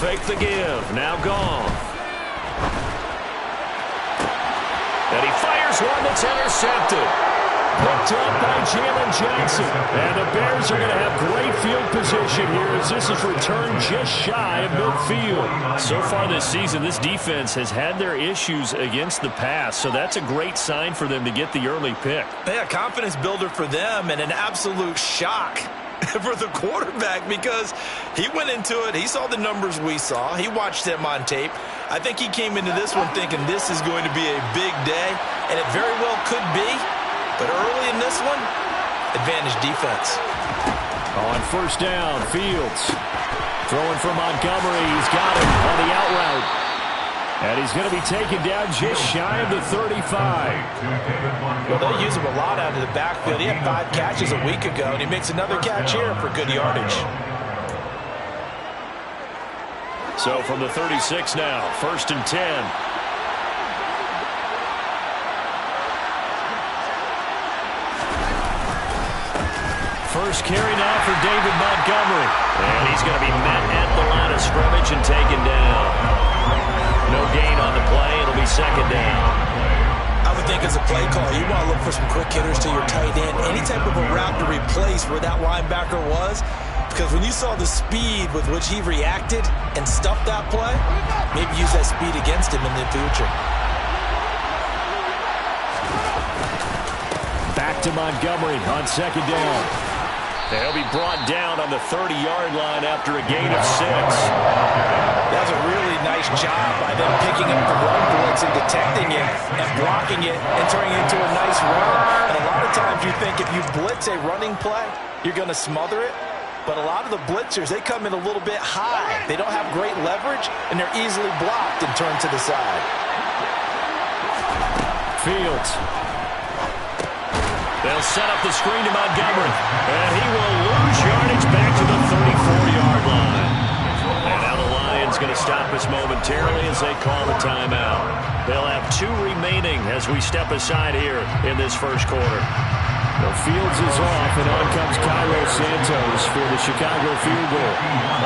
fake the give. Now gone. And he fires one that's intercepted. Picked up by Jalen Jackson. And the Bears are going to have great field position here as this is returned just shy of midfield. So far this season, this defense has had their issues against the pass, so that's a great sign for them to get the early pick. Yeah, confidence builder for them and an absolute shock for the quarterback because he went into it. He saw the numbers we saw. He watched them on tape. I think he came into this one thinking this is going to be a big day, and it very well could be. But early in this one, advantage defense. On first down, Fields throwing for Montgomery. He's got him on the out route. And he's going to be taken down just shy of the 35. Well, they'll use him a lot out of the backfield. He had 5 catches a week ago, and he makes another catch here for good yardage. So from the 36 now, 1st and 10. First carry now for David Montgomery. And he's going to be met at the line of scrimmage and taken down. No gain on the play. It'll be 2nd down. I would think as a play call, you want to look for some quick hitters to your tight end. Any type of a route to replace where that linebacker was. Because when you saw the speed with which he reacted and stuffed that play, maybe use that speed against him in the future. Back to Montgomery on 2nd down. They'll be brought down on the 30-yard line after a gain of 6. That was a really nice job by them picking up the run blitz and detecting it and blocking it and turning it into a nice run. And a lot of times you think if you blitz a running play, you're going to smother it. But a lot of the blitzers, they come in a little bit high. They don't have great leverage, and they're easily blocked and turned to the side. Fields. They'll set up the screen to Montgomery. And he will lose yardage back to the 34-yard line. And now the Lions going to stop us momentarily as they call the timeout. They'll have 2 remaining as we step aside here in this first quarter. The Fields is off, and on comes Cairo Santos for the Chicago field goal.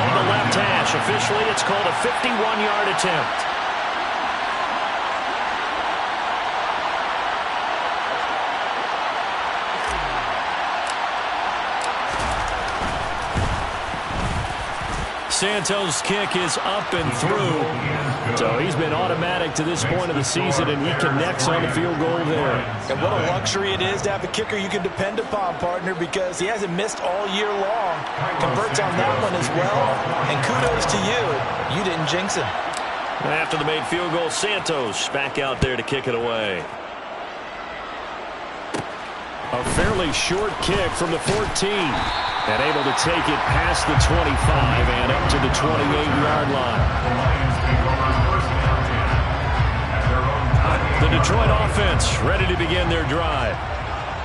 On the left hash, officially it's called a 51-yard attempt. Santos' kick is up and through. So he's been automatic to this point of the season, and he connects on the field goal there. And what a luxury it is to have a kicker you can depend upon, partner, because he hasn't missed all year long. Converts on that one as well. And kudos to you. You didn't jinx him. After the made field goal, Santos back out there to kick it away. A fairly short kick from the 14. And able to take it past the 25 and up to the 28-yard line. The Detroit offense ready to begin their drive.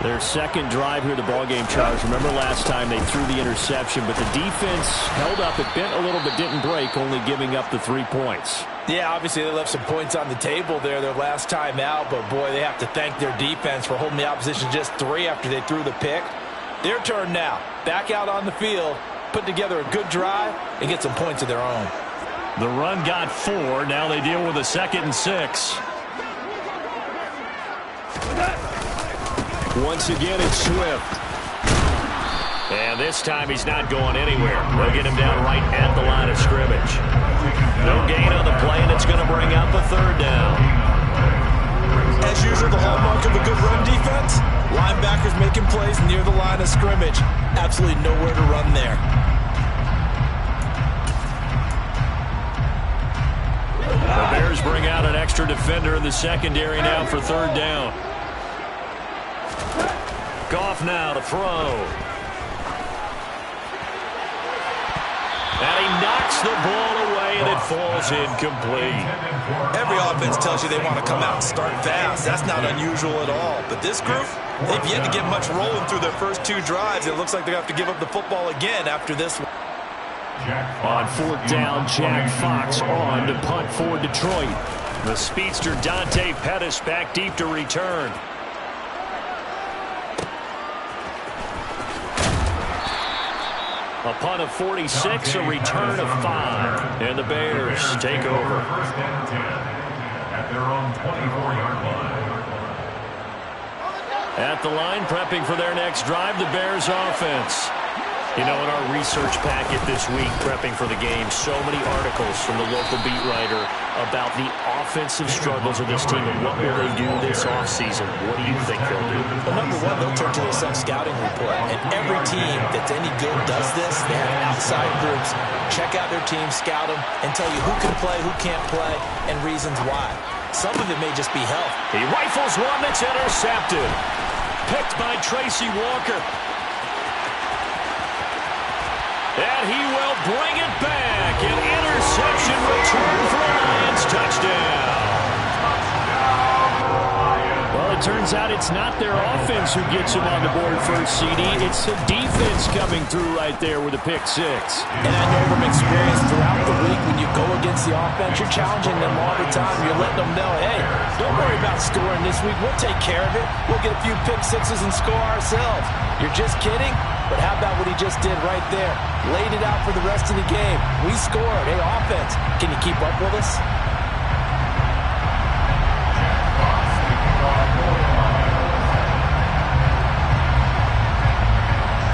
Their second drive here, the ballgame, Charles. Remember last time they threw the interception, but the defense held up. It bent a little but didn't break, only giving up the 3 points. Yeah, obviously they left some points on the table there their last time out, but boy, they have to thank their defense for holding the opposition just 3 after they threw the pick. Their turn now. Back out on the field, put together a good drive, and get some points of their own. The run got 4. Now they deal with a 2nd and 6. Once again, it's Swift. And this time he's not going anywhere. They'll get him down right at the line of scrimmage. No gain on the play, and it's going to bring up a 3rd down. As usual, the hallmark of a good run defense, linebackers making plays near the line of scrimmage. Absolutely nowhere to run there. The Bears bring out an extra defender in the secondary now for 3rd down. Goff now to throw. And he knocks the ball away, and it falls incomplete. Every offense tells you they want to come out and start fast. That's not unusual at all. But this group, they've yet to get much rolling through their first 2 drives. It looks like they have to give up the football again after this one. On 4th down, Jack Fox on to punt for Detroit. The speedster Dante Pettis back deep to return. A punt of 46, a return of 5. And the Bears take over. First and 10 at their own 24-yard line. At the line, prepping for their next drive, the Bears offense. You know, in our research packet this week, prepping for the game, so many articles from the local beat writer about the offensive struggles of this team and what will they do this offseason. What do you think they'll do? Well, number one, they'll turn to their self-scouting report. And every team that's any good does this. They have outside groups. Check out their team, scout them, and tell you who can play, who can't play, and reasons why. Some of it may just be health. He rifles one that's intercepted. Picked by Tracy Walker. And he will bring it back. An interception return for the Lions. Touchdown. Well, it turns out it's not their offense who gets them on the board first, CD. It's the defense coming through right there with a pick six. And I know from experience throughout the week, when you go against the offense, you're challenging them all the time. You're letting them know, hey, don't worry about scoring this week. We'll take care of it. We'll get a few pick sixes and score ourselves. You're just kidding? But how about what he just did right there? Laid it out for the rest of the game. We scored. Hey, offense, can you keep up with us?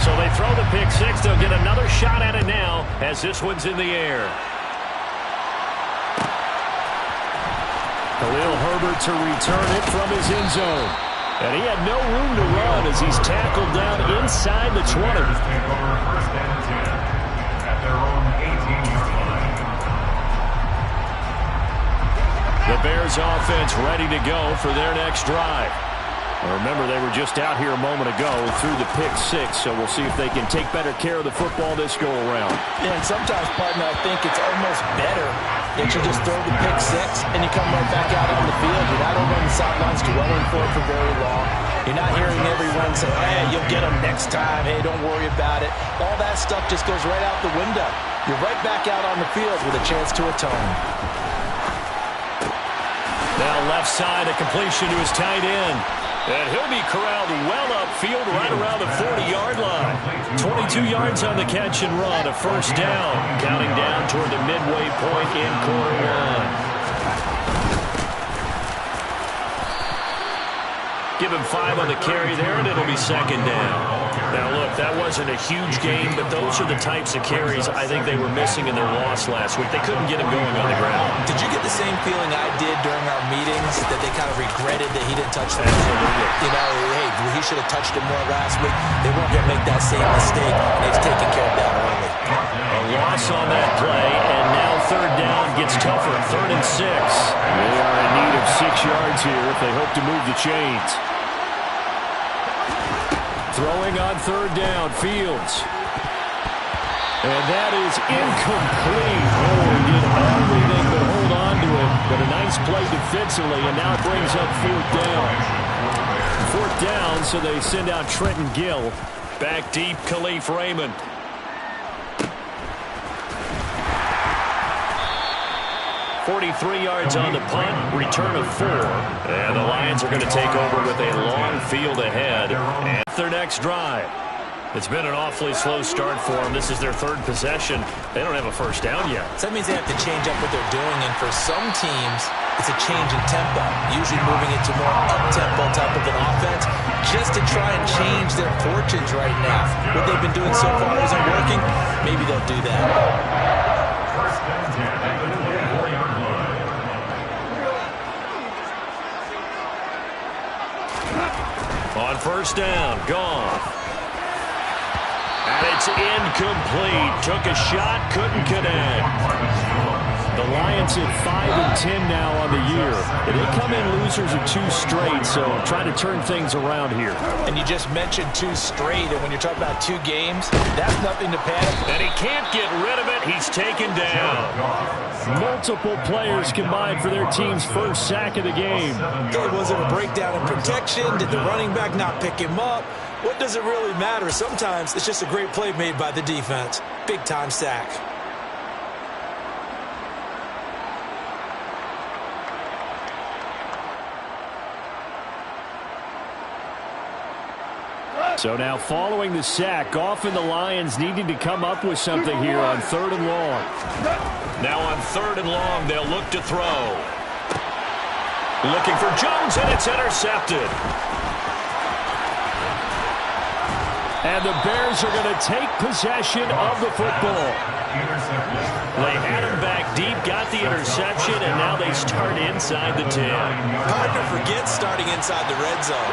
So they throw the pick six. They'll get another shot at it now as this one's in the air. Khalil Herbert to return it from his end zone. And he had no room to run as he's tackled down inside the 20. First and 10 at their own 18-yard line. The Bears offense ready to go for their next drive. Remember, they were just out here a moment ago through the pick six, so we'll see if they can take better care of the football this go-around. Yeah, and sometimes, partner, I think it's almost better that you just throw the pick six and you come right back out on the field. You're not over on the sidelines dwelling for it for very long. You're not hearing everyone say, hey, you'll get them next time. Hey, don't worry about it. All that stuff just goes right out the window. You're right back out on the field with a chance to atone. Now left side, a completion to his tight end. And he'll be corralled well upfield right around the 40-yard line. 22 yards on the catch and run, a first down. Counting down toward the midway point in quarter one. Give him 5 on the carry there, and it'll be second down. Now, look, that wasn't a huge game, but those are the types of carries I think they were missing in their loss last week. They couldn't get him going on the ground. Did you get the same feeling I did during our meetings, that they kind of regretted that he didn't touch the ball? Absolutely. You know, hey, he should have touched it more last week. They weren't going to make that same mistake, and they've taken care of that early. A loss on that play, and now third down gets tougher. 3rd and 6. They are in need of 6 yards here if they hope to move the chains. Throwing on third down, Fields. And that is incomplete. Oh, he did everything but hold on to it. But a nice play defensively, and now it brings up 4th down. 4th down, so they send out Trenton Gill. Back deep, Khalif Raymond. 43 yards on the punt, return of 4. And the Lions are going to take over with a long field ahead and their next drive. It's been an awfully slow start for them. This is their 3rd possession. They don't have a first down yet. So that means they have to change up what they're doing, and for some teams, it's a change in tempo, usually moving it to more up-tempo type of an offense, just to try and change their fortunes right now. What they've been doing so far isn't working. Maybe they'll do that. First and 10 at the 4-yard line. On first down, gone. And it's incomplete. Took a shot, couldn't connect. The Lions at 5-10 now on the year. They come in losers of 2 straight, so trying to turn things around here. And you just mentioned 2 straight, and when you're talking about 2 games, that's nothing to panic. And he can't get rid of it. He's taken down. Multiple players combined for their team's first sack of the game. Was it a breakdown in protection? Did the running back not pick him up? What does it really matter? Sometimes it's just a great play made by the defense. Big-time sack. So now following the sack, often the Lions needing to come up with something here on 3rd and long. Now on 3rd and long, they'll look to throw. Looking for Jones, and it's intercepted. And the Bears are going to take possession of the football. They had him back deep, got the interception, and now they start inside the 10. Hard to forget starting inside the red zone.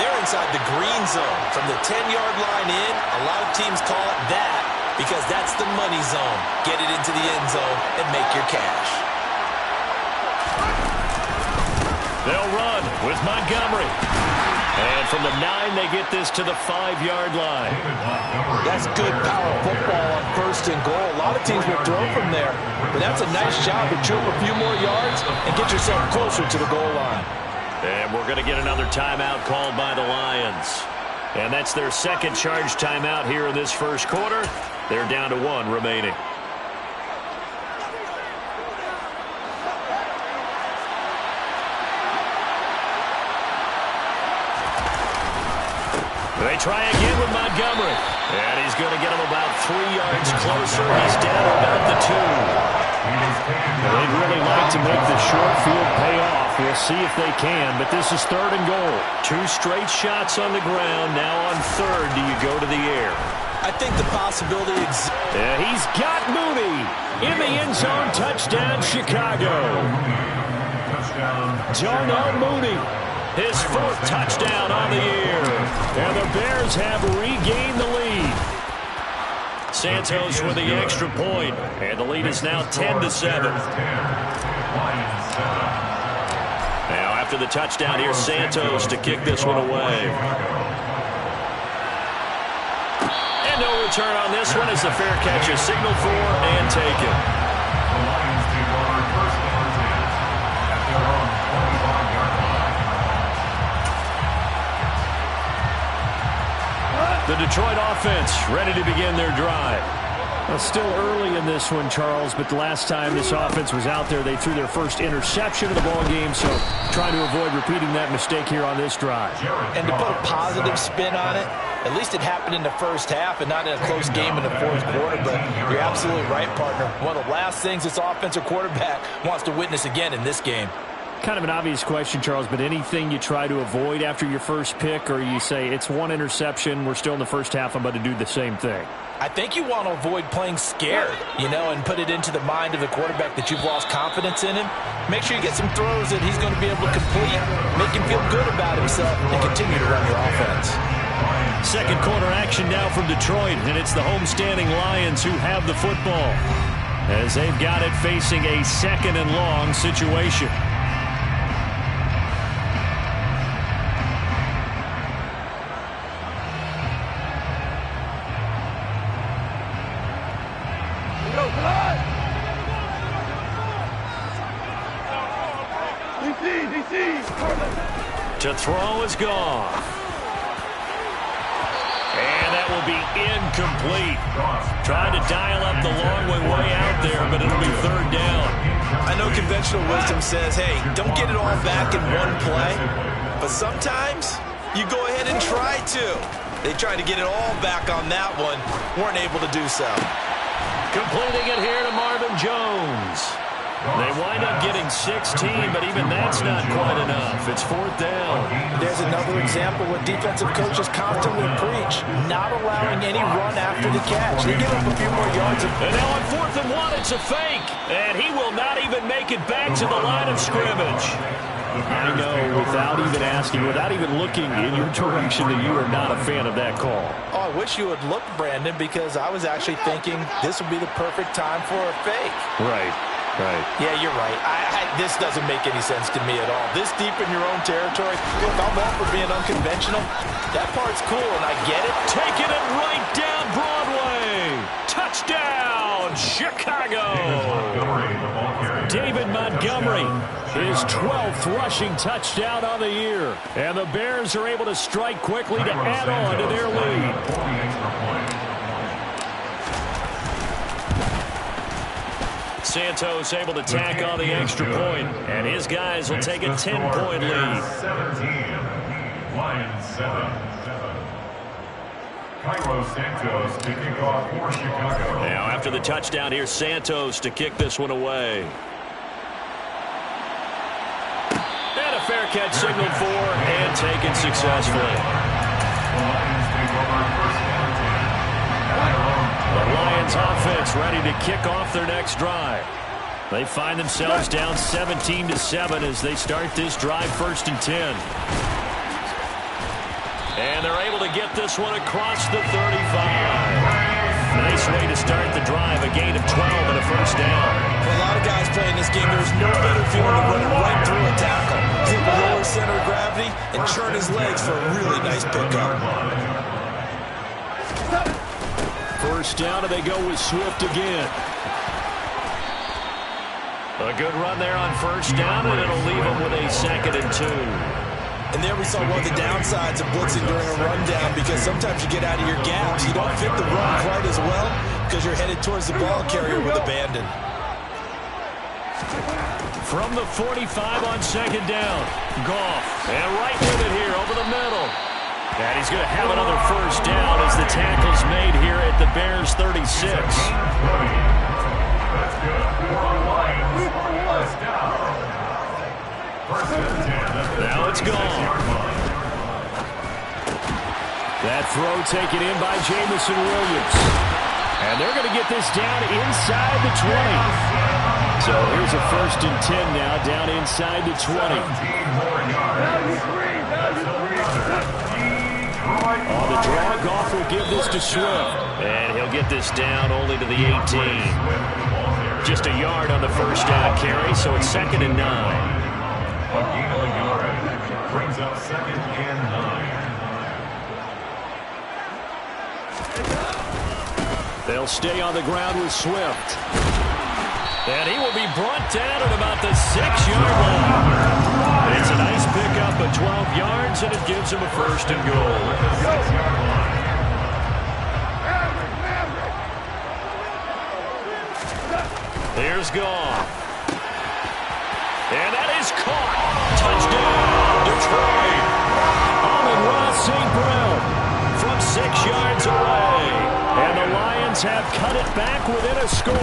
They're inside the green zone. From the 10-yard line in, a lot of teams call it that because that's the money zone. Get it into the end zone and make your cash. They'll run with Montgomery. And from the 9, they get this to the 5-yard line. That's good power football on 1st and goal. A lot of teams will throw from there, but that's a nice job to chew up a few more yards and get yourself closer to the goal line. And we're going to get another timeout called by the Lions. And that's their second charge timeout here in this first quarter. They're down to 1 remaining. They try again with Montgomery. And he's going to get him about 3 yards closer. He's down to about the 2. They'd really like to make the short field pay off. We'll see if they can, but this is 3rd and goal. 2 straight shots on the ground. Now on 3rd, do you go to the air? I think the possibility exists. Yeah, he's got Mooney in the end zone. Touchdown, Chicago. Darnell Mooney, his 4th touchdown on the year. And the Bears have regained the lead. Santos with the extra point, and the lead is now 10-7. Now after the touchdown, here's Santos to kick this one away. And no return on this one as the fair catch is signaled for and taken. The Lions take over 1st and 10 at their own 25-yard line. The Detroit offense ready to begin their drive. Well, still early in this one, Charles, but the last time this offense was out there, they threw their first interception of the ball game, so trying to avoid repeating that mistake here on this drive. And to put a positive spin on it, at least it happened in the first half and not in a close game in the 4th quarter, but you're absolutely right, partner. One of the last things this offensive quarterback wants to witness again in this game. Kind of an obvious question, Charles, but anything you try to avoid after your first pick, or you say it's 1 interception, we're still in the first half, I'm about to do the same thing? I think you want to avoid playing scared, and put it into the mind of the quarterback that you've lost confidence in him. Make sure you get some throws that he's going to be able to complete, make him feel good about himself, and continue to run your offense. Second quarter action now from Detroit, and it's the homestanding Lions who have the football as they've got it facing a 2nd and long situation. To throw is gone. And that will be incomplete. Trying to dial up the long way out there, but it'll be 3rd down. I know conventional wisdom says, hey, don't get it all back in one play. But sometimes you go ahead and try to. They tried to get it all back on that one. Weren't able to do so. Completing it here to Marvin Jones. They wind up getting 16, but even that's not quite enough. It's 4th down. There's another example what defensive coaches constantly preach, not allowing any run after the catch. They give up a few more yards. And now on 4th and 1, it's a fake. And he will not even make it back to the line of scrimmage. I know, without even asking, without even looking in your direction, that you are not a fan of that call. Oh, I wish you would look, Brandon, because I was actually thinking this would be the perfect time for a fake. Right. Right. Yeah, you're right. This doesn't make any sense to me at all. This deep in your own territory, look, I'm all for being unconventional. That part's cool, and I get it. Taking it right down Broadway. Touchdown, Chicago. David Montgomery, his 12th rushing touchdown on the year. And the Bears are able to strike quickly to add on to their lead. Santos able to tack on the extra point, and his guys will take a 10-point lead. 17, Lions 7. Cairo Santos to kick off for Chicago. Now after the touchdown, here's Santos to kick this one away. And a fair catch signaled for and taken successfully. The Lions offense ready to kick off their next drive. They find themselves down 17-7 as they start this drive 1st and 10. And they're able to get this one across the 35. Nice way to start the drive, a gain of 12 and a first down. For a lot of guys playing this game, there's no better feeling than running right through a tackle. Clip a lower center of gravity and churn his legs for a really nice pickup. First down, and they go with Swift again. A good run there on first down, and it'll leave them with a 2nd and 2. And there we saw one of the downsides of blitzing during a rundown, because sometimes you get out of your gaps. You don't fit the run quite as well because you're headed towards the ball carrier with abandon. From the 45 on 2nd down, Goff, and right with it here over the middle. And he's going to have another first down as the tackle's made here at the Bears' 36. That's good. For Lions, first down. First and 10. Now it's gone. That throw taken in by Jamison Williams. And they're going to get this down inside the 20. So here's a 1st and 10 now, down inside the 20. On the draw, Goff will give this to Swift. And he'll get this down only to the 18. Just a yard on the first down carry, so it's 2nd and 9. A gain of a yard brings up 2nd and 9. They'll stay on the ground with Swift. And he will be brought down at about the 6-yard line. It's a nice pickup of 12 yards, and it gives him a 1st and goal. Here's Goff. And that is caught. Touchdown, Detroit. Amon-Ra St. Brown from 6 yards away. And the Lions have cut it back within a score.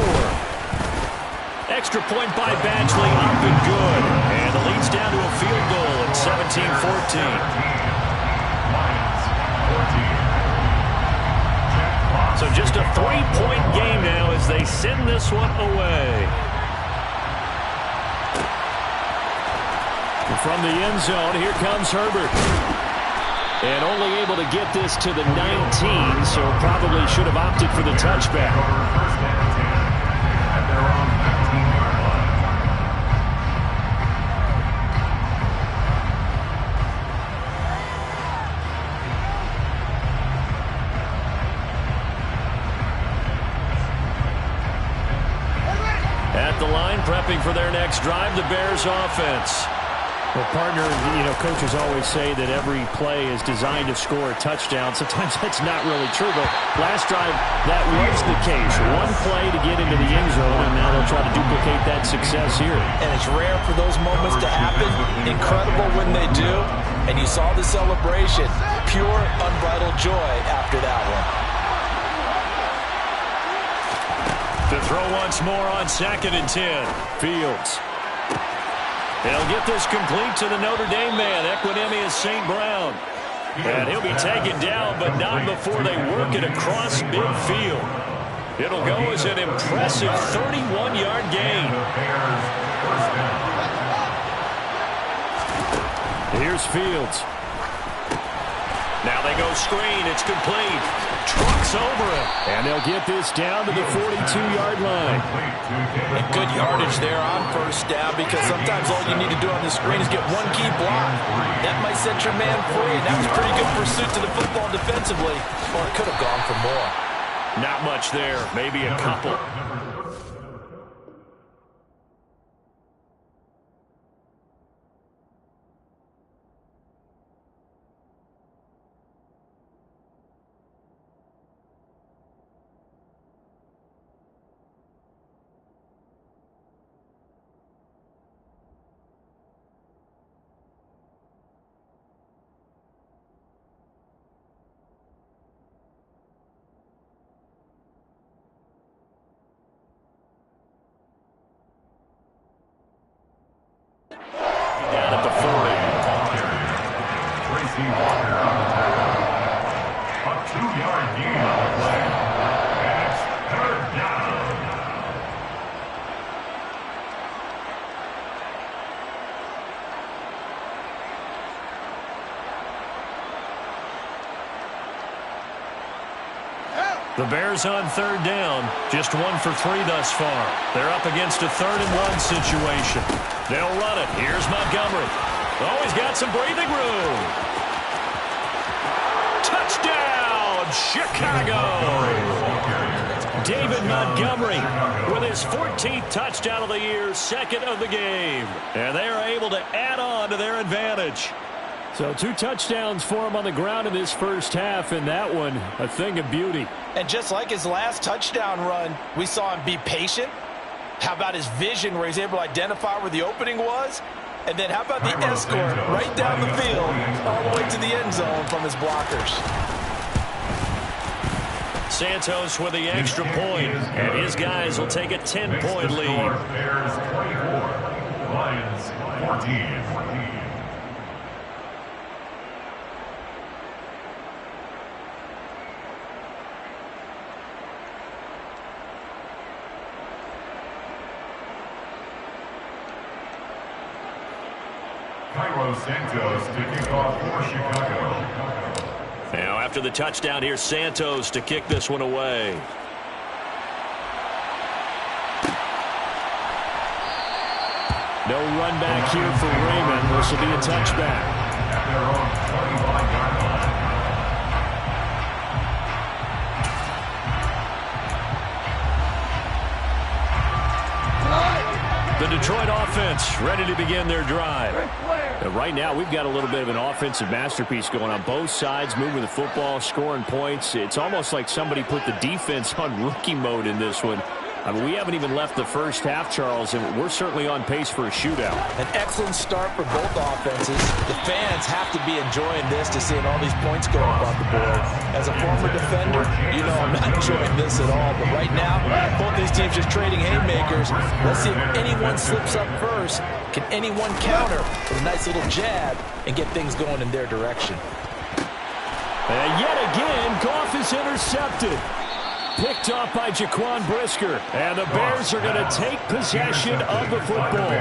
Extra point by Badgley, up and good. And the lead's down to a field goal at 17-14. So just a 3-point game now as they send this one away. From the end zone, here comes Herbert. And only able to get this to the 19, so probably should have opted for the touchback. At the line, prepping for their next drive, the Bears offense. Well, partner, coaches always say that every play is designed to score a touchdown. Sometimes that's not really true, but last drive, that was the case. One play to get into the end zone, and now they'll try to duplicate that success here. And it's rare for those moments to happen. Incredible when they do. And you saw the celebration. Pure, unbridled joy after that one. To throw once more on 2nd and 10. Fields. He'll get this complete to the Notre Dame man, Equinemius St. Brown. And he'll be taken down, but not before they work it across midfield. It'll go as an impressive 31-yard gain. Here's Fields. Now they go screen. It's complete. Trucks over it. And they'll get this down to the 42-yard line. And good yardage there on first down, because sometimes all you need to do on the screen is get one key block. That might set your man free. That was pretty good pursuit to the football defensively. Or it could have gone for more. Not much there. Maybe a couple. Walker on the tackle. A 2-yard gain on the play. And it's third down. The Bears on third down, just 1 for 3 thus far. They're up against a 3rd-and-1 situation. They'll run it. Here's Montgomery. Oh, he's got some breathing room. Touchdown, Chicago! David Montgomery with his 14th touchdown of the year, 2nd of the game. And they are able to add on to their advantage. So 2 touchdowns for him on the ground in this first half, and that one a thing of beauty. And just like his last touchdown run, we saw him be patient. How about his vision where he's able to identify where the opening was? And then how about the escort right down the field all the way to the end zone from his blockers? Santos with the extra point, and his guys will take a 10-point lead. Bears 24, Lions 14. Santos to kick off for Chicago. Now after the touchdown, here's Santos to kick this one away. No run back here for Raymond. This will be a touchback. At their own 25-yard line. The Detroit offense ready to begin their drive. Right now, we've got a little bit of an offensive masterpiece going on both sides, moving the football, scoring points. It's almost like somebody put the defense on rookie mode in this one. I mean, we haven't even left the first half, Charles, and we're certainly on pace for a shootout. An excellent start for both offenses. The fans have to be enjoying this to seeing all these points go up on the board. As a former defender, you know I'm not enjoying this at all. But right now, both these teams just trading haymakers. Let's see if anyone slips up first. Can anyone counter with a nice little jab and get things going in their direction? And yet again, Goff is intercepted. Picked off by Jaquan Brisker. And the Bears are going to take possession of the football.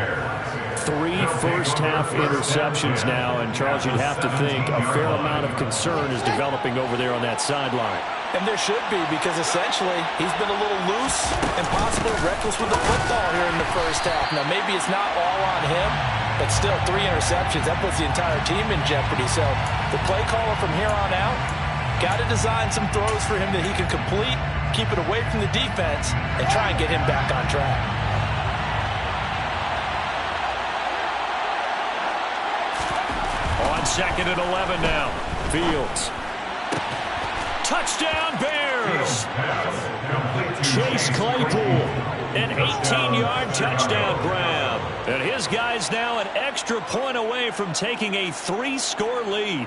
3 first-half interceptions now. And, Charles, you'd have to think a fair amount of concern is developing over there on that sideline. And there should be, because essentially he's been a little loose and possibly reckless with the football here in the first half. Now, maybe it's not all on him, but still 3 interceptions. That puts the entire team in jeopardy. So the play caller from here on out got to design some throws for him that he can complete, keep it away from the defense, and try and get him back on track. On 2nd and 11 now. Fields. Touchdown, Bears! Chase Claypool. An 18-yard touchdown grab. And his guys now an extra point away from taking a 3-score lead.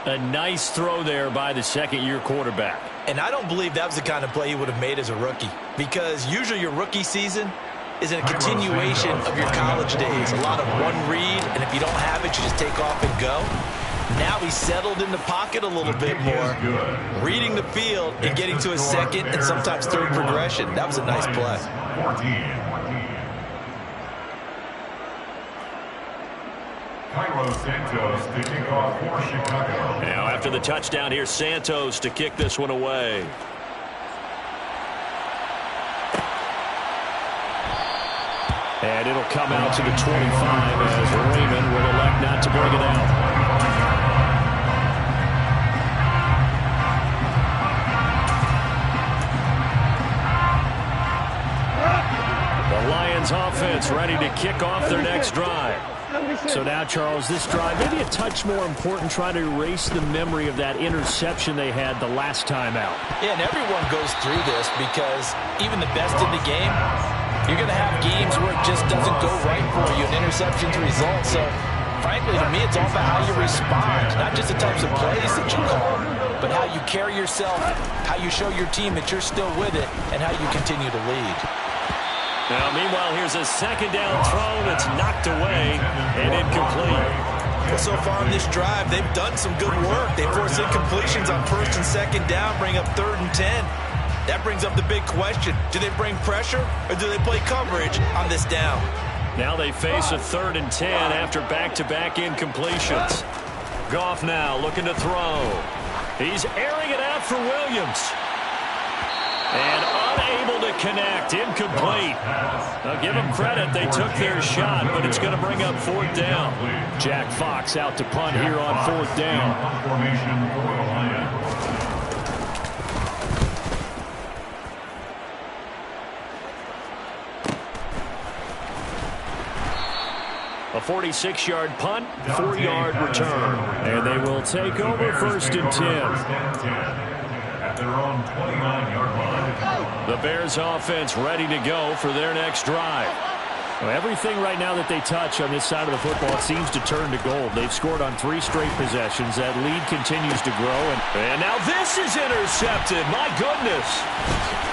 A nice throw there by the second-year quarterback. And I don't believe that was the kind of play he would have made as a rookie, because usually your rookie season is a continuation of your college days. A lot of one read, and if you don't have it, you just take off and go. Now he's settled in the pocket a little bit more, reading the field and getting to his second and sometimes third progression. That was a nice play. 14. Santos to kick off for Chicago. Now after the touchdown, here's Santos to kick this one away. And it'll come out to the 25 as Raymond will elect not to bring it out. The Lions offense ready to kick off their next drive. So now, Charles, this drive maybe a touch more important, trying to erase the memory of that interception they had the last time out. Yeah, and everyone goes through this, because even the best in the game, you're going to have games where it just doesn't go right for you, and interceptions result. So, frankly, to me, it's all about how you respond, not just the types of plays that you call, but how you carry yourself, how you show your team that you're still with it, and how you continue to lead. Now, meanwhile, here's a second down throw that's knocked away and incomplete. Well, so far on this drive, they've done some good work. They force incompletions on first and second down, bring up 3rd and 10. That brings up the big question. Do they bring pressure or do they play coverage on this down? Now they face a 3rd and 10 after back-to-back incompletions. Goff now looking to throw. He's airing it out for Williams. And unable to connect. Incomplete. Now give them credit. They took their shot, but it's going to bring up 4th down. Jack Fox out to punt here on 4th down. Formation for the Lions. A 46-yard punt, 4-yard return. And they will take over 1st and 10. At their own 29-yard line. The Bears offense ready to go for their next drive. Well, everything right now that they touch on this side of the football seems to turn to gold. They've scored on 3 straight possessions. That lead continues to grow. And now this is intercepted. My goodness.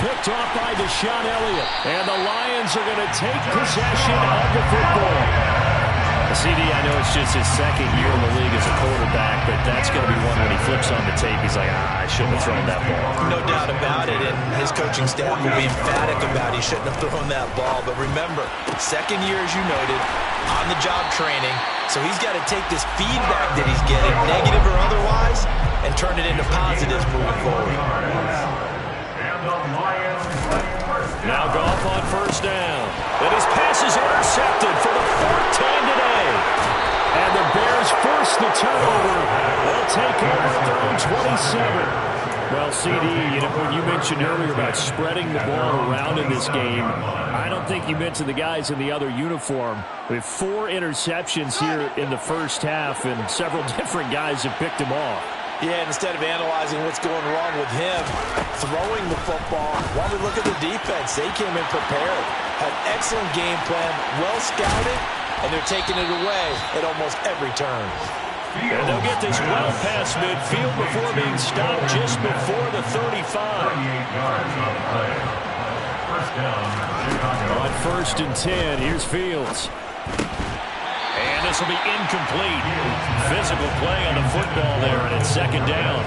Picked off by Deshaun Elliott. And the Lions are going to take possession of the football. CD, I know it's just his 2nd year in the league as a quarterback, but that's going to be one when he flips on the tape. He's like, I shouldn't have thrown that ball. No doubt about it, and his coaching staff will be emphatic about he shouldn't have thrown that ball. But remember, 2nd year, as you noted, on-the-job training, so he's got to take this feedback that he's getting, negative or otherwise, and turn it into positives moving forward. Now Goff on 1st down. And his pass is intercepted for the 4th time today. And the Bears force the turnover. They'll take over at their own 27. Well, CD, when you mentioned earlier about spreading the ball around in this game, I don't think you mentioned the guys in the other uniform. We have 4 interceptions here in the first half, and several different guys have picked them off. Yeah, and instead of analyzing what's going wrong with him, throwing the football, while we look at the defense, they came in prepared, had excellent game plan, well scouted, and they're taking it away at almost every turn. And they'll get this well past midfield before being stopped just before the 35. 38 yards on the play. First down, Chicago. On 1st and 10, here's Fields. And this will be incomplete. Physical play on the football there, and it's 2nd down.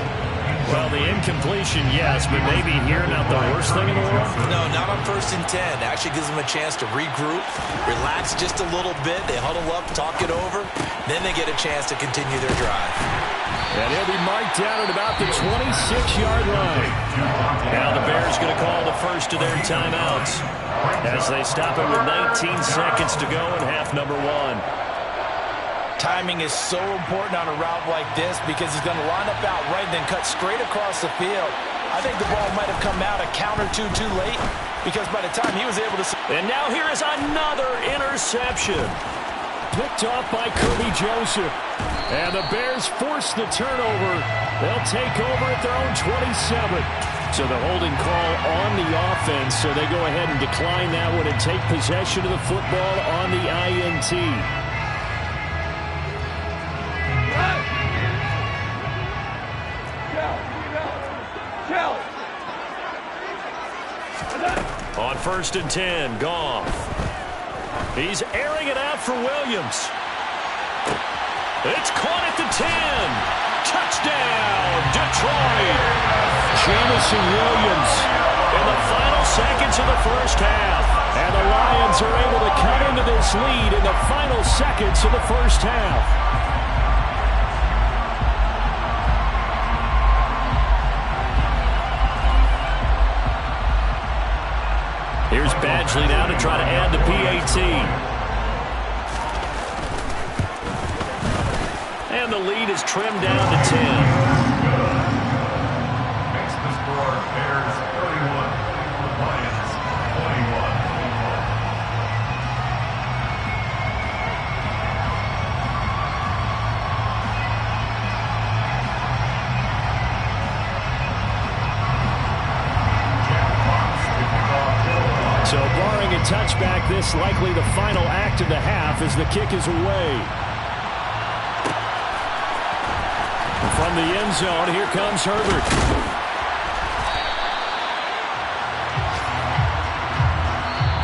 Well, the incompletion, yes, but maybe here not the worst thing in the world? No, not on 1st and 10. Actually gives them a chance to regroup, relax just a little bit. They huddle up, talk it over. Then they get a chance to continue their drive. And he'll be marked down at about the 26-yard line. Now the Bears going to call the first of their timeouts as they stop it with 19 seconds to go in half number 1. Timing is so important on a route like this because he's going to line up out right and then cut straight across the field. I think the ball might have come out a count or two too late because by the time he was able to... And now here is another interception. Picked off by Kirby Joseph. And the Bears force the turnover. They'll take over at their own 27. So the holding call on the offense, so they go ahead and decline that one and take possession of the football on the INT. On 1st and 10, Goff. He's airing it out for Williams. It's caught at the 10. Touchdown, Detroit. Jamison Williams in the final seconds of the first half. And the Lions are able to cut into this lead in the final seconds of the first half. Here's Badgley now to try to add the PAT. And the lead is trimmed down to 10. Makes the score Bears 31, Lions 21. So barring a touchback, this likely the final act of the half as the kick is away. From the end zone, here comes Herbert.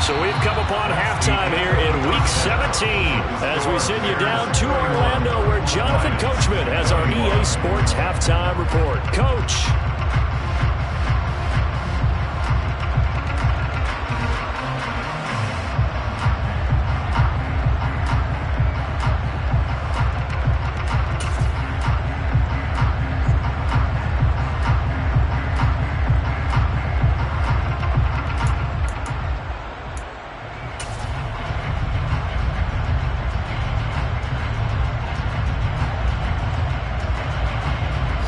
So we've come upon halftime here in Week 17 as we send you down to Orlando where Jonathan Coachman has our EA Sports Halftime Report. Coach.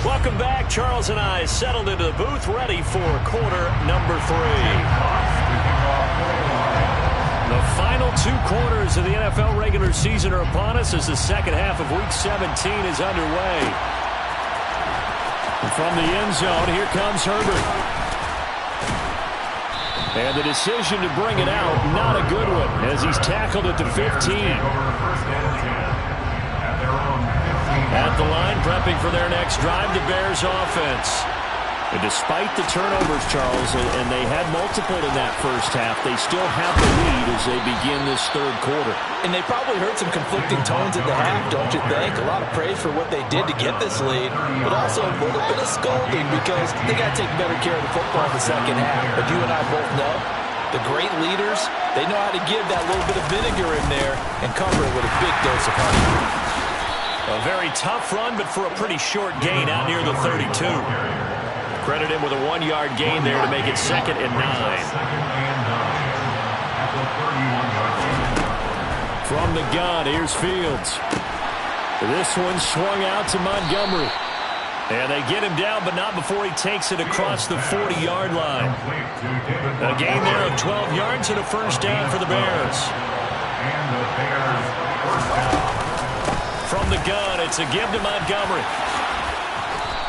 Welcome back. Charles and I settled into the booth, ready for quarter number 3. The final 2 quarters of the NFL regular season are upon us as the second half of Week 17 is underway. From the end zone, here comes Herbert. And the decision to bring it out, not a good one, as he's tackled at the 15. At the line, prepping for their next drive, the Bears offense. And despite the turnovers, Charles, and they had multiple in that first half, they still have the lead as they begin this third quarter. And they probably heard some conflicting tones at the half, don't you think? A lot of praise for what they did to get this lead, but also a little bit of scolding because they got to take better care of the football in the second half. But you and I both know the great leaders, they know how to give that little bit of vinegar in there and cover it with a big dose of honey. A very tough run, but for a pretty short gain out near the 32. Credit him with a 1-yard gain there to make it 2nd and 9. From the gun, here's Fields. This one swung out to Montgomery. And they get him down, but not before he takes it across the 40-yard line. A gain there of 12 yards and a first down for the Bears. From the gun, it's a give to Montgomery.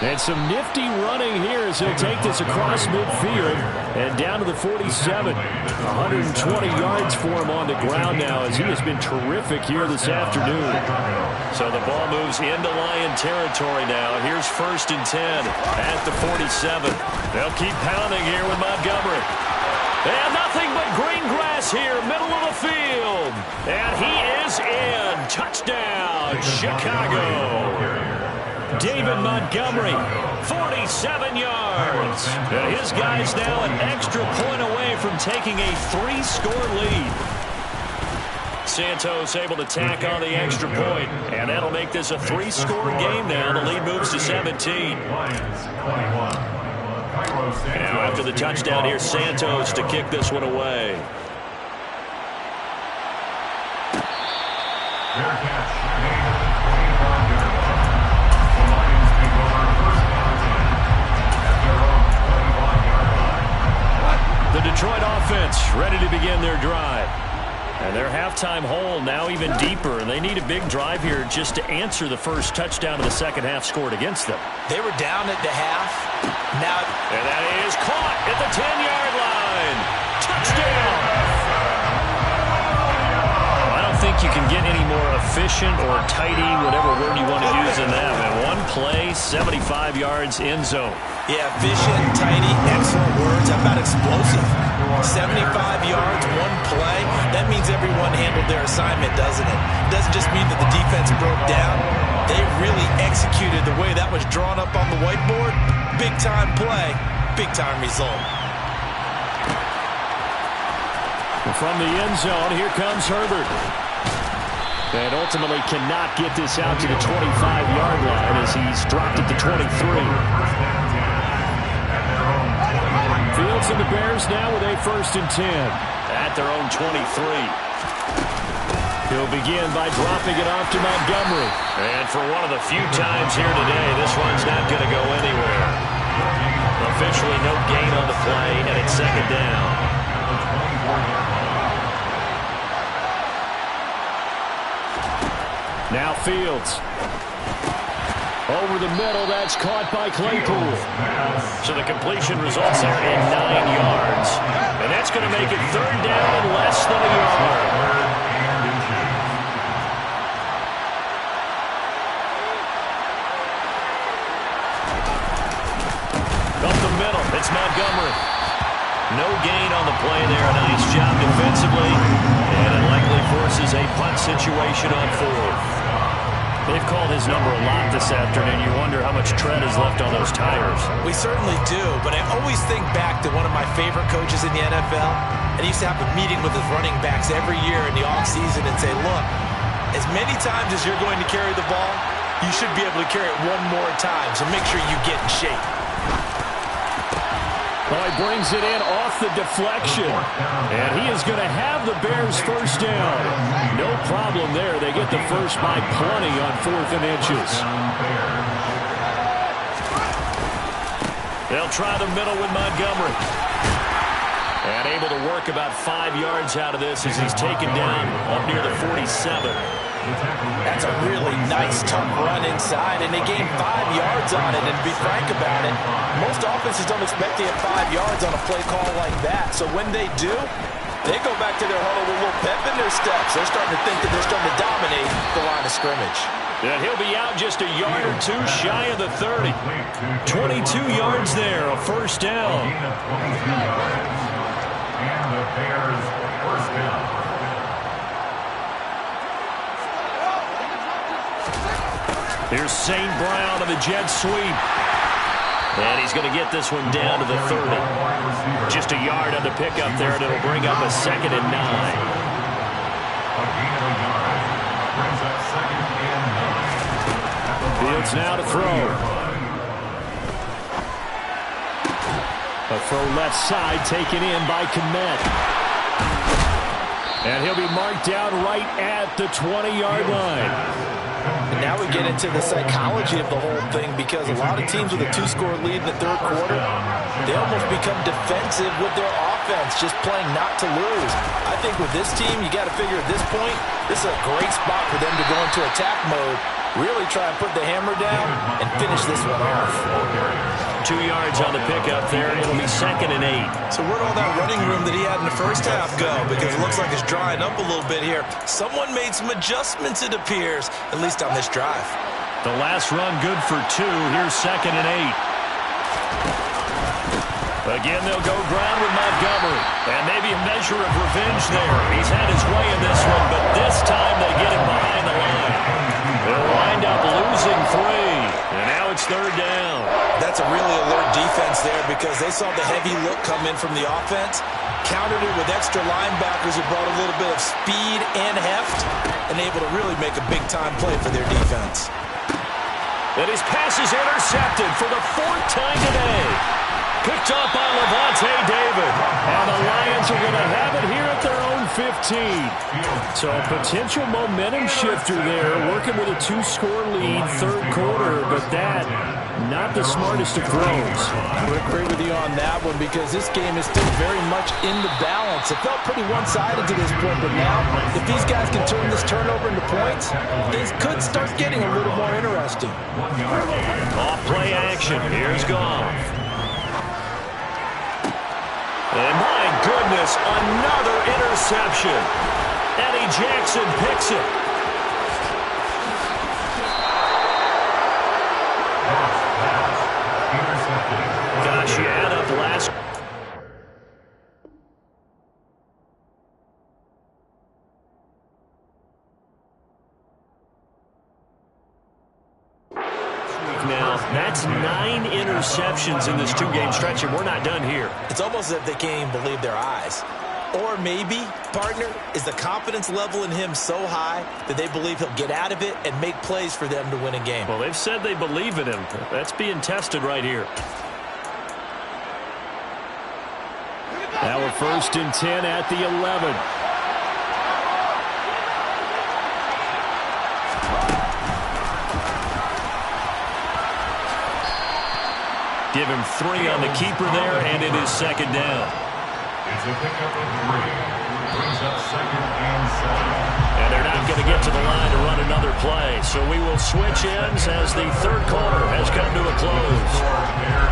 And some nifty running here as he'll take this across midfield and down to the 47. 120 yards for him on the ground now as he has been terrific here this afternoon. So the ball moves into Lion territory now. Here's 1st and 10 at the 47. They'll keep pounding here with Montgomery. And nothing but green grass here, middle of the field. And he is in. Touchdown, Chicago. David Montgomery, 47 yards. And his guy's now an extra point away from taking a 3-score lead. Santos able to tack on the extra point, and that'll make this a 3-score game now. The lead moves to 17. Now after the touchdown, here's Santos to kick this one away. The Detroit offense ready to begin their drive. And their halftime hole now even deeper, and they need a big drive here just to answer the first touchdown of the second half scored against them. They were down at the half. Now, and that is caught at the 10-yard line. Touchdown! I don't think you can get any more efficient or tidy, whatever word you want to use in that. And one play, 75 yards, end zone. Yeah, efficient, tidy, excellent words. How about explosive? 75 yards, one play. That means everyone handled their assignment, doesn't it? It doesn't just mean that the defense broke down. They really executed the way that was drawn up on the whiteboard. Big-time play, big-time result. From the end zone, here comes Herbert. And ultimately cannot get this out to the 25-yard line as he's dropped at the 23. Fields and the Bears now with a 1st and 10 at their own 23. He'll begin by dropping it off to Montgomery. And for one of the few times here today, this one's not going to go anywhere. Officially no gain on the play, and it's 2nd down. Now Fields. Over the middle, that's caught by Claypool. So the completion results there in 9 yards. And that's going to make it 3rd down and less than a yard. Up the middle, it's Montgomery. No gain on the play there. A nice job defensively. And it likely forces a punt situation on fourth. They've called his number a lot this afternoon. You wonder how much tread is left on those tires. We certainly do, but I always think back to one of my favorite coaches in the NFL. And he used to have a meeting with his running backs every year in the offseason and say, look, as many times as you're going to carry the ball, you should be able to carry it one more time, so make sure you get in shape. Well, he brings it in off the deflection. And he is going to have the Bears first down. No problem there. They get the first by plenty on 4th and inches. They'll try the middle with Montgomery. And able to work about 5 yards out of this as he's taken down up near the 47. That's a really nice, tough run inside, and they gained 5 yards on it. And to be frank about it, most offenses don't expect to get 5 yards on a play call like that. So when they do, they go back to their huddle with a little pep in their steps. They're starting to think that they're starting to dominate the line of scrimmage. And he'll be out just a yard or two shy of the 30. 22 yards there, a first down. And the Bears first down. Here's St. Brown of the jet sweep. And he's going to get this one down to the 30. Just a yard on the pickup there, and it'll bring up a 2nd and 9. Fields now to throw. A throw left side taken in by Kmet. And he'll be marked down right at the 20-yard line. And now we get into the psychology of the whole thing, because a lot of teams with a 2-score lead in the 3rd quarter, they almost become defensive with their offense, just playing not to lose. I think with this team, you got to figure at this point, this is a great spot for them to go into attack mode, really try and put the hammer down and finish this one off. 2 yards on the pickup there. It'll be 2nd and 8. So where'd all that running room that he had in the first half go? Because it looks like it's drying up a little bit here. Someone made some adjustments, it appears, at least on this drive. The last run good for 2. Here's 2nd and 8. Again, they'll go ground with Montgomery. And maybe a measure of revenge there. He's had his way in this one, but this time they get him behind the line. They'll wind up losing 3. And now it's 3rd down. That's a really alert defense there, because they saw the heavy look come in from the offense, countered it with extra linebackers who brought a little bit of speed and heft, and able to really make a big-time play for their defense. And his pass is intercepted for the 4th time today. Picked up by Levante David. And the Lions are going to have it here at their own 15. So a potential momentum shifter there, working with a 2-score lead, 3rd quarter, but that, not the smartest of throws. I would agree with you on that one, because this game is still very much in the balance. It felt pretty one-sided to this point, but now, if these guys can turn this turnover into points, things could start getting a little more interesting. Off-play action. Here's Goff. And my goodness, another interception. Eddie Jackson picks it. Gosh, you add up last. Now, that's 9 interceptions in this 2-game stretch, and we're not done here. It's almost as if they can't even believe their eyes. Or maybe, partner, is the confidence level in him so high that they believe he'll get out of it and make plays for them to win a game. Well, they've said they believe in him. That's being tested right here. Now we're 1st and 10 at the 11. Give him 3 on the keeper there, and it is 2nd down. It's a pickup of 3. Brings up 2nd and 7. And they're not going to get to the line to run another play. So we will switch ends as the 3rd quarter has come to a close.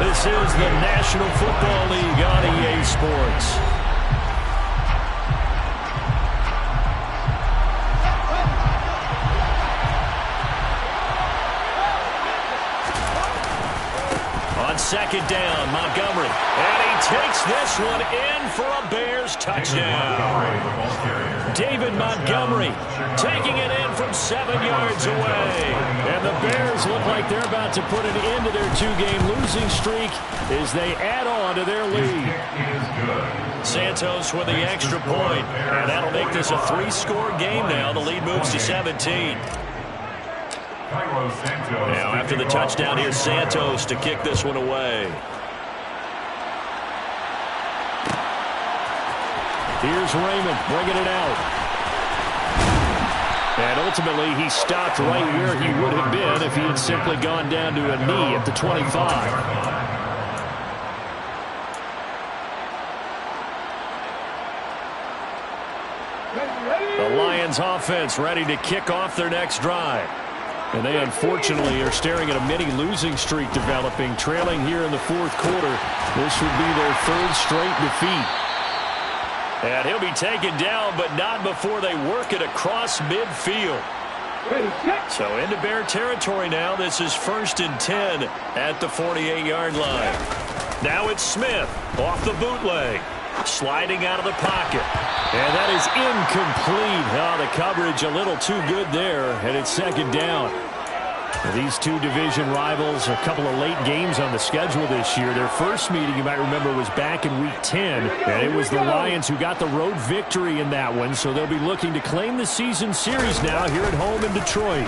This is the National Football League on EA Sports. second down. Montgomery. And he takes this one in for a Bears touchdown. David Montgomery taking it in from 7 yards away. And the Bears look like they're about to put an end to their 2-game losing streak as they add on to their lead. Santos with the extra point. And that'll make this a 3-score game now. The lead moves to 17. Now after the touchdown, here's Santos to kick this one away. Here's Raymond bringing it out. And ultimately, he stopped right where he would have been if he had simply gone down to a knee at the 25. The Lions offense ready to kick off their next drive. And they unfortunately are staring at a mini losing streak developing, trailing here in the 4th quarter. This would be their 3rd straight defeat. And he'll be taken down, but not before they work it across midfield. So into Bear territory now. This is 1st and 10 at the 48-yard line. Now it's Smith off the bootleg. Sliding out of the pocket. And that is incomplete. Oh, the coverage a little too good there, and it's 2nd down. These two division rivals, a couple of late games on the schedule this year. Their first meeting, you might remember, was back in Week 10. And it was the Lions who got the road victory in that one, so they'll be looking to claim the season series now here at home in Detroit.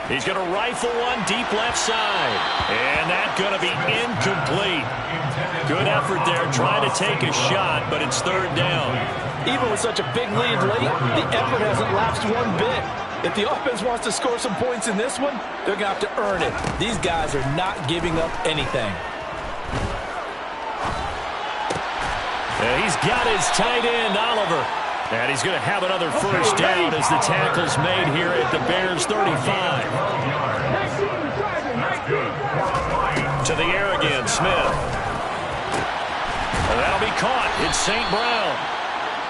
He's going to rifle one deep left side. And that's going to be incomplete. Good effort there trying to take a shot, but it's 3rd down. Even with such a big lead late, the effort hasn't lapsed one bit. If the offense wants to score some points in this one, they're going to have to earn it. These guys are not giving up anything. And he's got his tight end, Oliver. And he's going to have another 1st down as the tackle's made here at the Bears 35. To the air again, Smith. And that'll be caught. It's St. Brown.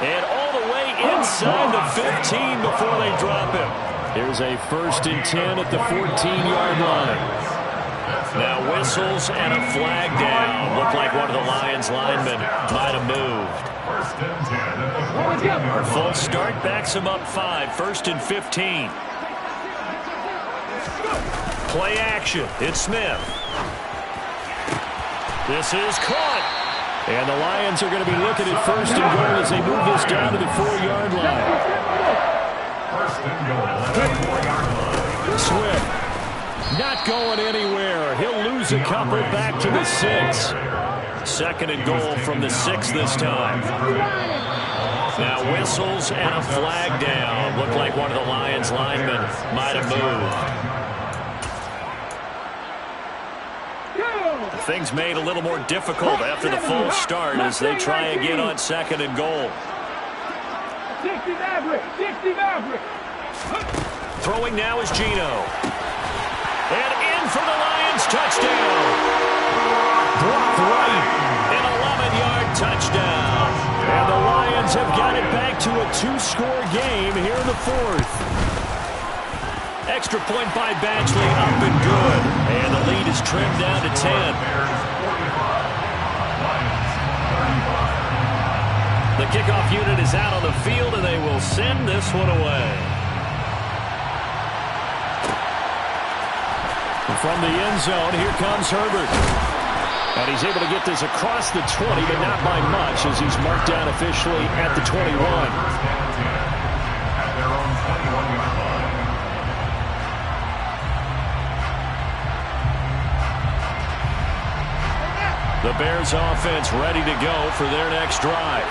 And all the way inside the 15 before they drop him. Here's a 1st and 10 at the 14-yard line. Now whistles and a flag down. Looked like one of the Lions linemen might have moved. Our full start backs him up 5. 1st and 15. Play action. It's Smith. This is caught. And the Lions are going to be looking at 1st and goal as they move this down to the 4-yard line. Swift not going anywhere. He'll lose a couple back to the 6. 2nd and goal from the 6 this time. Now whistles and a flag down. Looked like one of the Lions linemen might have moved. Things made a little more difficult after the full start as they try again on 2nd and goal. Throwing now is Geno. And in for the Lions touchdown. Blocked right. An 11-yard touchdown. And the Lions have got it back to a 2-score game here in the 4th. Extra point by Batchley, up and good. And the lead is trimmed down to 10. The kickoff unit is out on the field, and they will send this one away. From the end zone, here comes Herbert. And he's able to get this across the 20, but not by much, as he's marked down officially at the 21. The Bears offense ready to go for their next drive.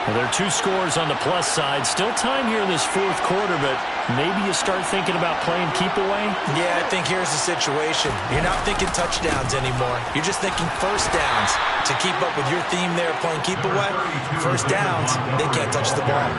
Well, there are 2 scores on the plus side. Still time here in this 4th quarter, but maybe you start thinking about playing keep away? Yeah, I think here's the situation. You're not thinking touchdowns anymore. You're just thinking 1st downs. To keep up with your theme there, playing keep away, 1st downs, they can't touch the ball.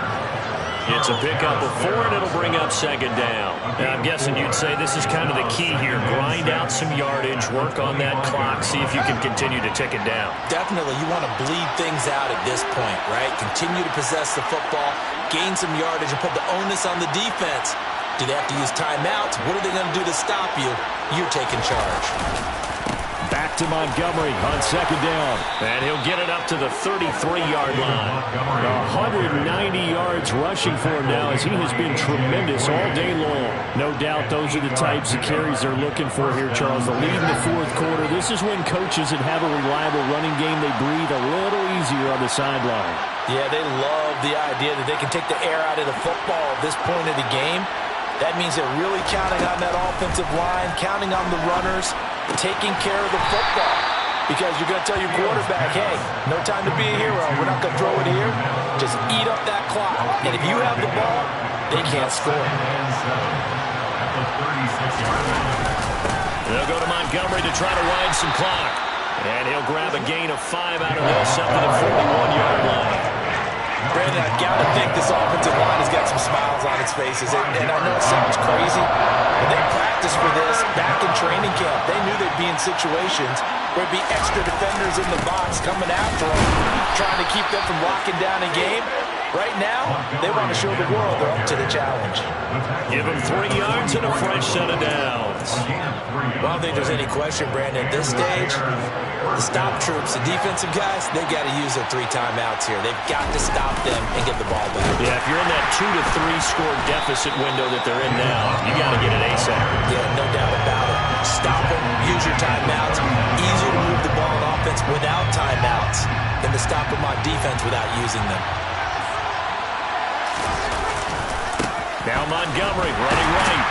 It's a pickup of 4, and it'll bring up 2nd down. Now, I'm guessing you'd say this is kind of the key here. Grind out some yardage, work on that clock, see if you can continue to tick it down. Definitely. You want to bleed things out at this point, right? Continue to possess the football, gain some yardage, and put the onus on the defense Do they have to use timeouts? What are they going to do to stop you? You're taking charge. Back to Montgomery on second down. And he'll get it up to the 33-yard line. 190 yards rushing for him now as he has been tremendous all day long. No doubt those are the types of carries they're looking for here, Charles. The lead in the fourth quarter. This is when coaches that have a reliable running game, they breathe a little easier on the sideline. Yeah, they love the idea that they can take the air out of the football at this point of the game. That means they're really counting on that offensive line, counting on the runners, taking care of the football. Because you're going to tell your quarterback, hey, no time to be a hero. We're not going to throw it here. Just eat up that clock. And if you have the ball, they can't score. They'll go to Montgomery to try to wind some clock. And he'll grab a gain of 5 out of this up to the 41-yard line. Brandon, I've got to think this offensive line has got some smiles on its faces. And I know it sounds crazy, but they practiced for this back in training camp. They knew they'd be in situations where there'd be extra defenders in the box coming after them, trying to keep them from locking down a game. Right now, they want to show the world they're up to the challenge. Give them 3 yards and a fresh set of downs. Well, I don't think there's any question, Brandon. At this stage, the stop troops, the defensive guys, they've got to use their 3 timeouts here. They've got to stop them and get the ball back. Yeah, if you're in that 2 to 3 score deficit window that they're in now, you got to get it ASAP. Yeah, no doubt about it. Stop them, use your timeouts. Easier to move the ball on offense without timeouts than to stop them on defense without using them. Now Montgomery running right.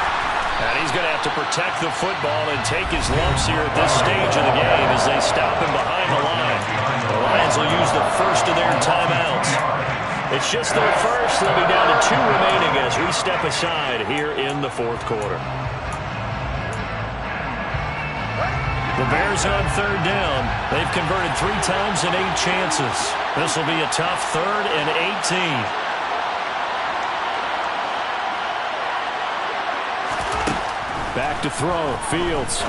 And he's going to have to protect the football and take his lumps here at this stage of the game as they stop him behind the line. The Lions will use the first of their timeouts. It's just their first. They'll be down to 2 remaining as we step aside here in the fourth quarter. The Bears on third down. They've converted 3 times and 8 chances. This will be a tough 3rd and 18. Back to throw, Fields.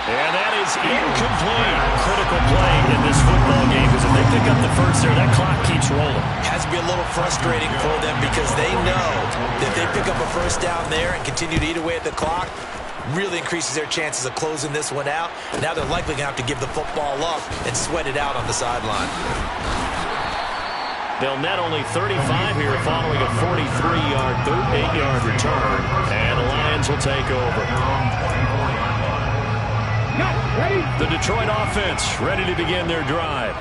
And that is incomplete. Critical play in this football game because if they pick up the first there, that clock keeps rolling. Has to be a little frustrating for them because they know that if they pick up a first down there and continue to eat away at the clock, really increases their chances of closing this one out. Now they're likely going to have to give the football up and sweat it out on the sideline. They'll net only 35 here following a 43-yard, 8-yard return. And the Lions will take over. The Detroit offense ready to begin their drive.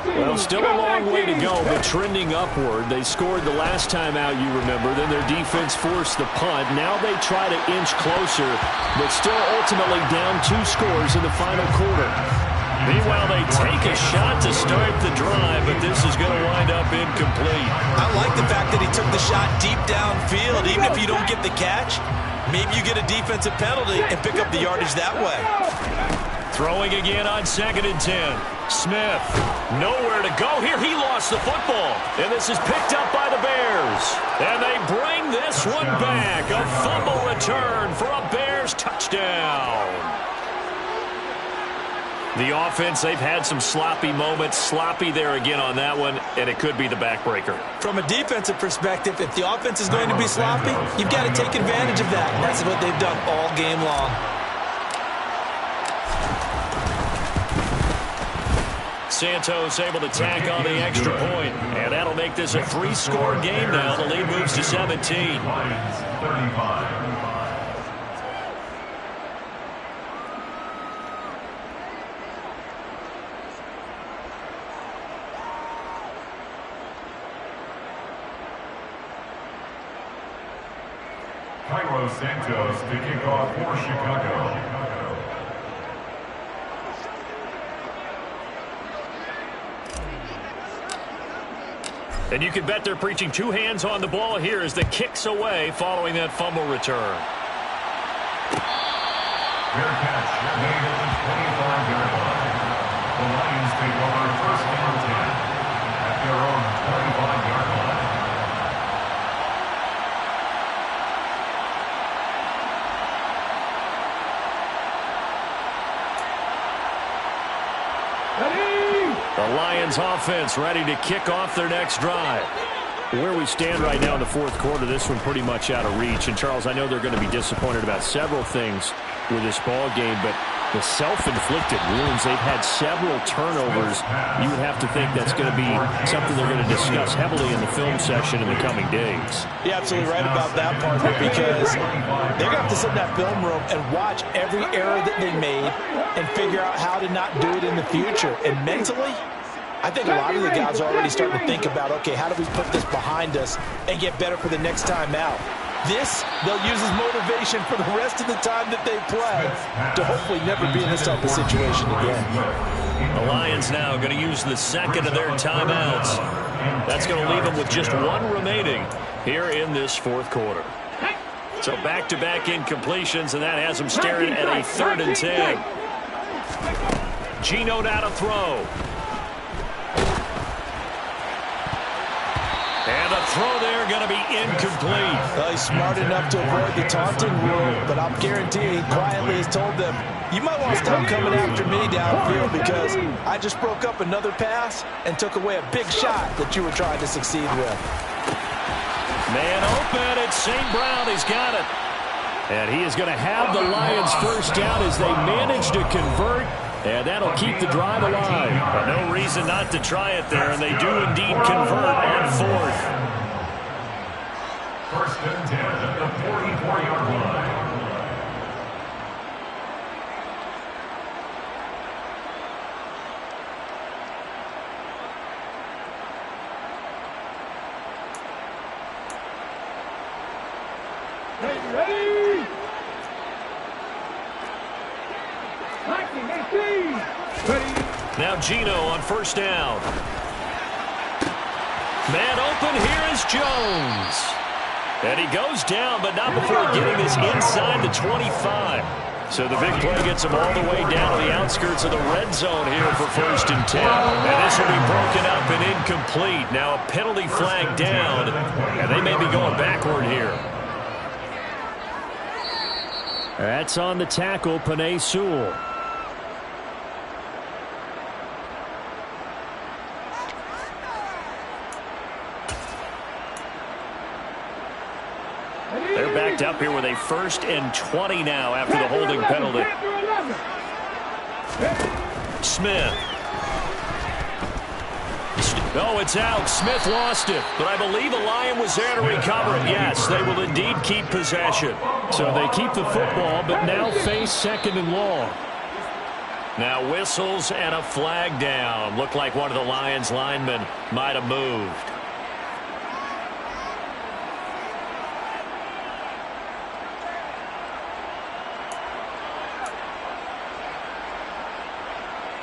Well, still a long way to go, but trending upward. They scored the last time out, you remember. Then their defense forced the punt. Now they try to inch closer, but still ultimately down 2 scores in the final quarter. Meanwhile, they take a shot to start the drive, but this is going to wind up incomplete. I like the fact that he took the shot deep downfield. Even if you don't get the catch, maybe you get a defensive penalty and pick up the yardage that way. Throwing again on 2nd and 10. Smith, nowhere to go here. He lost the football, and this is picked up by the Bears. And they bring this one back. A fumble return for a Bears touchdown. The offense, they've had some sloppy moments. Sloppy there again on that one, and it could be the backbreaker. From a defensive perspective, if the offense is going to be sloppy, you've got to take advantage of that. And that's what they've done all game long. Santos able to tack on the extra point, and that'll make this a 3-score game now. The lead moves to 17. 35. Santos to kick off for Chicago. And you can bet they're preaching 2 hands on the ball here as the kick's away following that fumble return. Fair catch made at the 25-yard line. The Lions take over 1st and 10 at their own 25-yard line. The Lions offense ready to kick off their next drive. Where we stand right now in the fourth quarter, this one pretty much out of reach. And, Charles, I know they're going to be disappointed about several things with this ball game, but the self-inflicted wounds, they've had several turnovers. You would have to think that's going to be something they're going to discuss heavily in the film session in the coming days. You're absolutely right about that, partner, because they're going to have to sit in that film room and watch every error that they made and figure out how to not do it in the future. And mentally, I think a lot of the guys are already starting to think about, okay, how do we put this behind us and get better for the next time out? This, they'll use as motivation for the rest of the time that they play to hopefully never be in this type of situation again. The Lions now going to use the second of their timeouts. That's going to leave them with just one remaining here in this fourth quarter. So back-to-back incompletions, and that has them staring at a 3rd and 10. Geno now to throw. And a throw there going to be incomplete. Well, he's smart enough to avoid the taunting rule, but I'm guaranteeing he quietly has told them, you might want to stop coming after me downfield because I just broke up another pass and took away a big shot that you were trying to succeed with. Man open, it's St. Brown. He's got it. And he is going to have the Lions first down as they manage to convert. And that'll keep the drive alive. But no reason not to try it there, and they do indeed convert on 4th. 1st and 10 at the 44-yard line. Ready? Now Geno on 1st down. Man open, here is Jones. And he goes down, but not before getting this inside the 25. So the big play gets him all the way down to the outskirts of the red zone here for 1st and 10. And this will be broken up and incomplete. Now a penalty flag down, and they may be going backward here. That's on the tackle, Penei Sewell. They're backed up here with a 1st and 20 now after the holding penalty. Smith. No, it's out. Smith lost it, but I believe a Lion was there to recover it. Yes, they will indeed keep possession. So they keep the football, but now face 2nd and long. Now whistles and a flag down. Looked like one of the Lions linemen might have moved.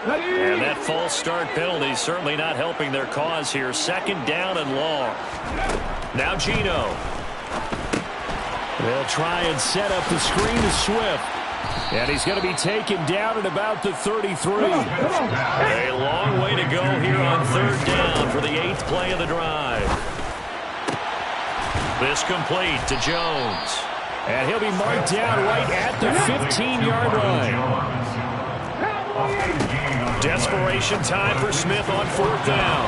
And that false start penalty certainly not helping their cause here. 2nd down and long. Now Geno. They'll try and set up the screen to Swift. And he's going to be taken down at about the 33. A long way to go here on 3rd down for the 8th play of the drive. This complete to Jones. And he'll be marked down right at the 15-yard line. Desperation time for Smith on 4th down.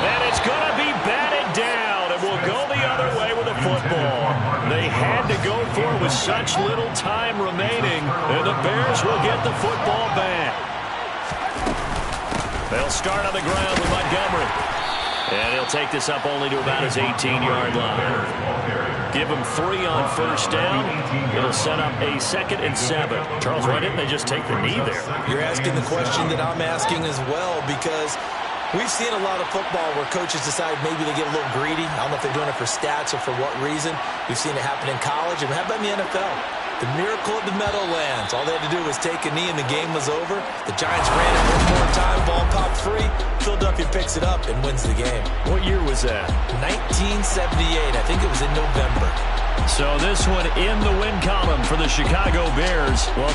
And it's going to be batted down, and will go the other way with the football. They had to go for it with such little time remaining, and the Bears will get the football back. They'll start on the ground with Montgomery. And he'll take this up only to about his 18-yard line. Give him 3 on 1st down. It'll set up a 2nd and 7. Charles, why didn't they just take the knee there? You're asking the question that I'm asking as well, because we've seen a lot of football where coaches decide maybe they get a little greedy. I don't know if they're doing it for stats or for what reason. We've seen it happen in college, and how about in the NFL? The miracle of the Meadowlands. All they had to do was take a knee and the game was over. The Giants ran it one more time. Ball popped free. Philadelphia picks it up and wins the game. What year was that? 1978. I think it was in November. So this one in the win column for the Chicago Bears. Well,